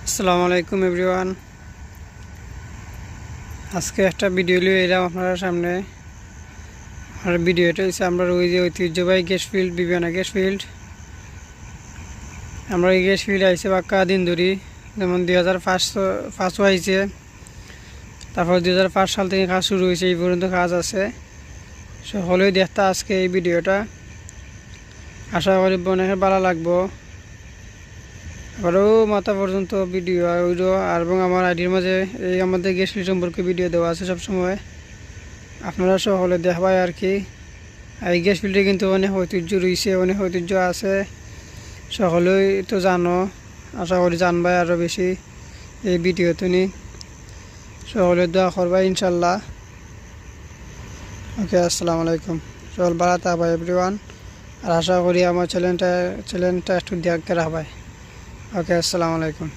আসসালামু আলাইকুম এভরিওয়ান। আজকে একটা ভিডিও নিয়ে এলাম আপনার সামনে। আর ভিডিওটা হচ্ছে আমরা ওই যে ঐতিহ্যবাহী gas field Bibiyana gas field. আমরা এই গ্যাস ফিল্ড আইসে বাক্কা দিন ধরি, যেমন 2005 আইছে, তারপর 2005 সাল থেকে কাজ শুরু হয়েছে, এই পর্যন্ত কাজ আছে। সকলেই দেখতে আজকে এই ভিডিওটা, আশা করি অনেকের ভালো লাগবো। আরও মাথা পর্যন্ত ভিডিও আর এবং আমার আইডির মাঝে এই আমাদের গ্যাস ফিল্ড সম্পর্কে ভিডিও দেওয়া আছে সবসময়, আপনারা সকলে দেখবাই আর কি। এই গ্যাস ফিল্ডে কিন্তু অনেক ঐতিহ্য রয়েছে, অনেক ঐতিহ্য আছে, সকলেই তো জানো, আশা করি জানবাই আরও বেশি এই ভিডিওতে নি। সকলে দোয়া করবাই ইনশাল্লাহ। ওকে, আসসালামু আলাইকুম। সকল ভালো থাকবাই এভরিওয়ান। আর আশা করি আমার চ্যানেলটা একটু দেখতে রাখবাই। ওকে, আসসালামু আলাইকুম।